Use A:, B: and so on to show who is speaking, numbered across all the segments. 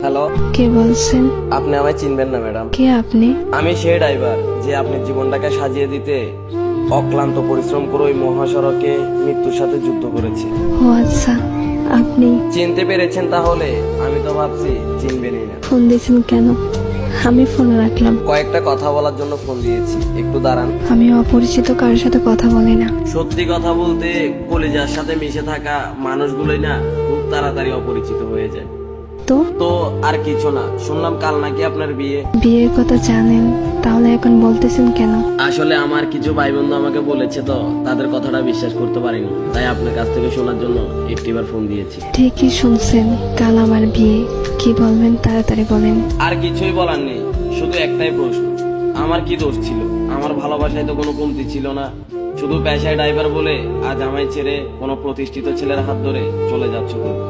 A: Hello,
B: কে বলছেন?
A: আপনি আমায় চিনবেন না ম্যাডাম।
B: কে আপনি?
A: আমি সেই ড্রাইভার যে আপনার জীবনটাকে সাজিয়ে দিতে অক্লান্ত পরিশ্রম করে ওই মহাসড়কে মৃত্যুর সাথে যুদ্ধ করেছে।
B: ও আচ্ছা, আপনি
A: চিনতে পেরেছেন তাহলে? আমি তো ভাবছি চিনবেনই না।
B: ফোন দিয়েছেন কেন? আমি ফোন রাখলাম।
A: কয়েকটা কথা বলার জন্য ফোন দিয়েছি, একটু দাঁড়ান।
B: আমি অপরিচিত কারোর সাথে কথা বলি না।
A: সত্যি কথা বলতে কলিজার সাথে মিশে থাকা মানুষগুলোই না খুব তাড়াতাড়ি অপরিচিত হয়ে যায়।
B: তো
A: তো আর কিছু না, শুনলাম কাল নাকি আপনার বিয়ে।
B: বিয়ের কথা জানেন, তাহলে এখন বলতেছেন কেন?
A: আসলে আমার কিছু ভাই বন্ধু আমাকে বলেছে, তো তাদের কথাটা বিশ্বাস করতে পারিনি, তাই আপনার কাছ থেকে শোনার জন্য একটিবার ফোন দিয়েছি।
B: ঠিকই শুনছেন, কাল আমার বিয়ে। কি বলবেন তাড়াতাড়ি বলেন।
A: আর কিছুই বলার নেই, শুধু একটাই প্রশ্ন, আমার কি দোষ ছিল? আমার ভালোবাসায় তো কোনো কমতি ছিল না, শুধু পেশায় ড্রাইভার বলে আজ আমায় ছেড়ে কোনো প্রতিষ্ঠিত ছেলের হাত ধরে চলে যাচ্ছ তুমি।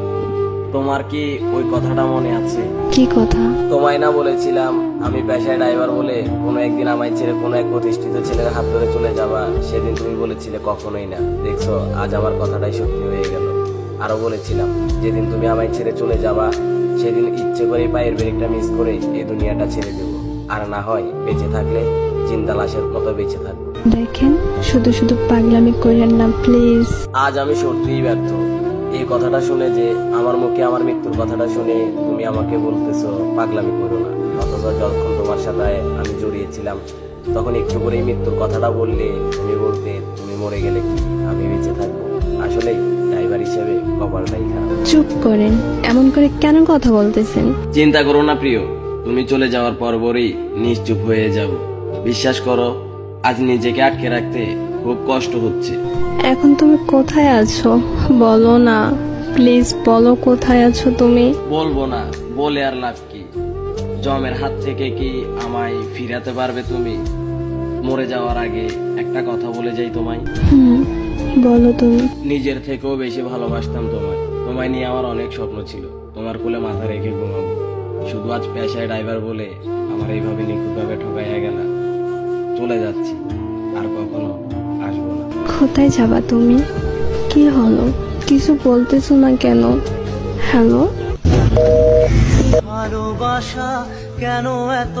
A: তোমার কি ওই কথাটা মনে আছে?
B: কি কথা?
A: তোমায় না বলেছিলাম আমি পেশায় ড্রাইভার বলে কোনো একদিন আমায় ছেড়ে কোনো এক প্রতিষ্ঠিত ছেলের হাত ধরে চলে যাবা? সেদিন তুমি বলেছিলে কখনোই না। দেখছো, আজ আমার কথাটাই সত্যি হয়ে গেল। আরো বলেছিলাম যেদিন তুমি আমায় ছেড়ে চলে যাবা সেদিন ইচ্ছে করে পায়ের ব্রেকটা মিস করে এই দুনিয়াটা ছেড়ে দেবো, আর না হয় বেঁচে থাকলে জিন্দা লাশের মতো বেঁচে থাকবো।
B: দেখেন, শুধু শুধু পাগলামি করেন না প্লিজ।
A: আজ আমি সত্যিই ব্যর্থ। এই কথাটা শুনে যে আমার মুখে আমার মৃত্যুর কথাটা শুনে তুমি আমাকে বলতেছো পাগলামি করো না, অথচ যখন তোমার সাথে আমি জড়িয়েছিলাম তখন একটু করে মৃত্যুর কথাটা বললে তুমি বলতে তুমি মরে গেলে কি আমি বেঁচে থাকবো? আসলে ড্রাইভার হিসেবে কপালটাই খারাপ।
B: চুপ করেন, এমন করে কেন কথা বলতেছেন?
A: চিন্তা করো না প্রিয়, তুমি চলে যাওয়ার পরপরই নিশ্চুপ হয়ে যাব। বিশ্বাস করো, আজ নিজেকে আটকে রাখতে খুব কষ্ট হচ্ছে।
B: এখন তুমি কোথায় আছো বলো না, প্লিজ বলো কোথায় আছো তুমি।
A: বলবো না, বলে আর লাভ কি? জমের হাত থেকে কি আমায় ফিরাতে পারবে তুমি? মরে যাওয়ার আগে একটা কথা বলে যাই তোমায়,
B: বলো তুমি।
A: নিজের থেকেও বেশি ভালোবাসতাম তোমায়। তোমায় নিয়ে আমার অনেক স্বপ্ন ছিল, তোমার কোলে মাথা রেখে ঘুমাবো। শুধু আজ পেশায় ড্রাইভার বলে আমার এইভাবে নিখুঁতভাবে ঠকাইয়া গেলা। চলে যাচ্ছি, আর কখনো আসবো না।
B: কোথায় যাবা তুমি? কি হলো, কিছু বলতেছো না কেন? হ্যালো,
C: ভালোবাসা কেন এত